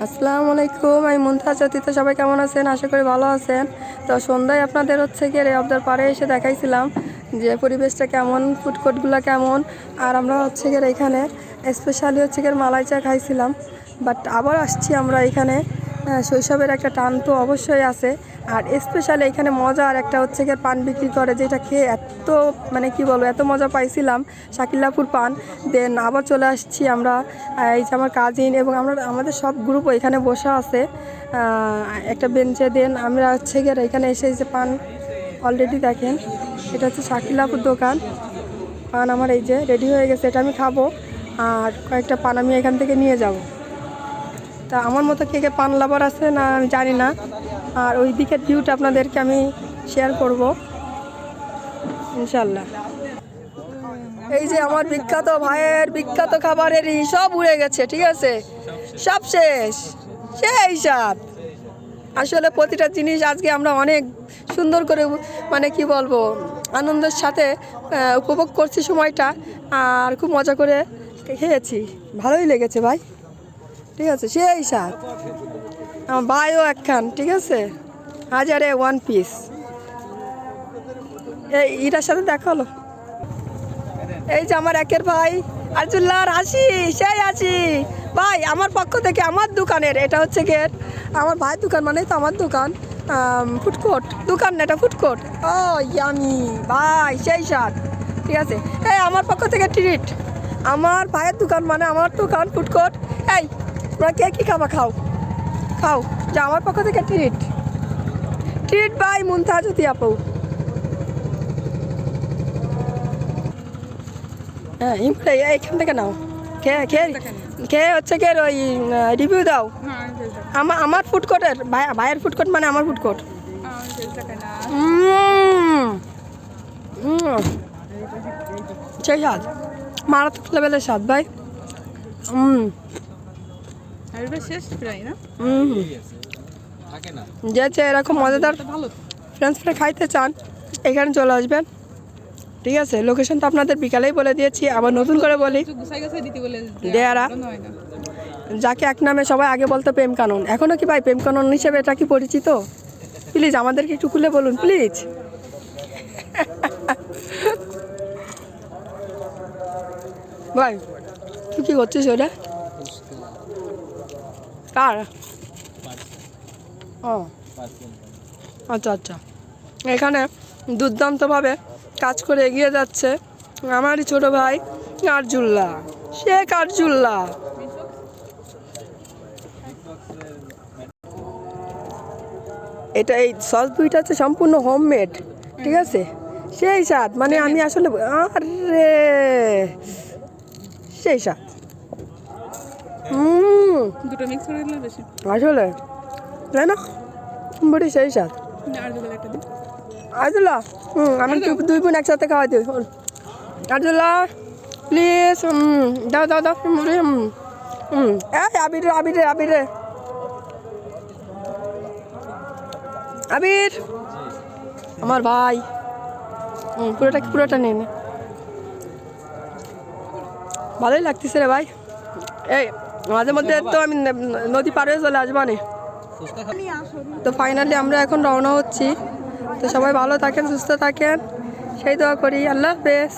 আসসালামু আলাইকুম, আমি মুমতাজ জ্যোতি। তো সবাই কেমন আছেন? আশা করি ভালো আছেন। তো সন্ধ্যায় আপনাদের হচ্ছে গিয়ে রেওয়াবদার পাড়ে এসে দেখাইছিলাম যে পরিবেশটা কেমন, ফুডকোর্টগুলো কেমন। আর আমরা হচ্ছে গিয়ে এখানে স্পেশালি হচ্ছে গিয়ে মালাই চা খাইছিলাম। বাট আবার আসছি আমরা এখানে। শৈশবের একটা টান তো অবশ্যই আছে। আর স্পেশালি এখানে মজার একটা হচ্ছে গিয়ে পান বিক্রি করে, যেটা খেয়ে এত মানে কি বলবো, এত মজা পাইছিলাম। শাকিলাপুর পান। দেন আবার চলে আসছি আমরা, এই যে আমার কাজিন এবং আমাদের সব গ্রুপ এখানে বসা আছে একটা বেঞ্চে। দেন আমরা হচ্ছে গিয়ে এখানে এসে যে পান অলরেডি দেখেন, এটা হচ্ছে শাকিলাপুর দোকান। পান আমার এই যে রেডি হয়ে গেছে, এটা আমি খাবো। আর কয়েকটা পান আমি এখান থেকে নিয়ে যাব। তা আমার মতো কে কে পান লাভার আছে না আমি জানি না। আর ওই দিকের ভিউটা আপনাদেরকে আমি শেয়ার করব ইনশাল্লাহ। এই যে আমার বিখ্যাত ভাইয়ের বিখ্যাত খাবারের সব উড়ে গেছে, ঠিক আছে, সব শেষ, সেই স্বাদ। আসলে প্রতিটা জিনিস আজকে আমরা অনেক সুন্দর করে মানে কি বলবো, আনন্দের সাথে উপভোগ করছি সময়টা। আর খুব মজা করে খেয়েছি, ভালোই লেগেছে ভাই, ঠিক আছে, সেই স্বাদ। আমার ভাইও একখান, ঠিক আছে, 1000-এ 1 পিস। এটার সাথে দেখা হলো। এই যে আমার একের ভাই আরজুল্লাহর হাসি, সেই আছি ভাই। আমার পক্ষ থেকে আমার দোকানের, এটা হচ্ছে গেট আমার ভাই দোকান, মানে তো আমার দোকান ফুডকোর্ট দোকান না, এটা ফুডকোর্ট। ও ইয়ামি ভাই, সেই স্বাদ, ঠিক আছে। এই আমার পক্ষ থেকে ট্রিট, আমার ভাইয়ের দোকান মানে আমার দোকান ফুডকোর্ট। এই তোমরা কে কী খাবা খাও, খাও, যা আমার পক্ষ থেকে ট্রিট, ট্রিট বাই মুমতাজ জ্যোতি আপু। হ্যাঁ এইখান থেকে নাও, খেয়ে হচ্ছে কে ওই রিভিউ দাও। আমার ফুডকোর্টের ভাইয়ের ফুডকোর্ট মানে আমার ফুডকোর্ট। সেই স্বাদ, মারাত্মক লেভেলের স্বাদ ভাই। যে এরকম মজাদার ফ্রেঞ্চ ফ্রাই খাইতে চান এখানে চলে আসবেন, ঠিক আছে। লোকেশন তো আপনাদের বিকালেই বলে দিয়েছি, আবার নতুন করে বলি। দেয়ারা, যাকে এক নামে সবাই আগে বলতো প্রেম কানন, এখনও কি ভাই প্রেম কানন হিসেবে এটা কি পরিচিত? প্লিজ আমাদেরকে একটু খুলে বলুন প্লিজ। ভাই তুই কী করছিস ওটা? কার? ও আচ্ছা আচ্ছা। এখানে দুর্দান্তভাবে কাজ করে এগিয়ে যাচ্ছে আমারই ছোট ভাই আরজুল্লাহ, শেখ আরজুল্লাহ। এটা এই সস দুইটা হচ্ছে সম্পূর্ণ হোমমেড, ঠিক আছে, সেই স্বাদ। মানে আমি আসলে আরে সেই স্বাদ, দুটো মিক্স করে দিলে বেশি আসলে তাই না, বড়ি সেই স্বাদ। আরজুল্লাহ, আমি 2 বোন একসাথে খাওয়াই দিই। আরজুল্লাহ প্লিজ, দাও দাও দাও। এই আবির আবির আবির আবির আমার ভাই, পুরোটা নিন। ভালোই লাগতেছে রে ভাই। এই মাঝে মধ্যে তো আমি নদী পার হয়ে চলে আসবো না। তো ফাইনালি আমরা এখন রওনা হচ্ছি। তো সবাই ভালো থাকেন, সুস্থ থাকেন, সেই দোয়া করি। আল্লাহ হাফেজ।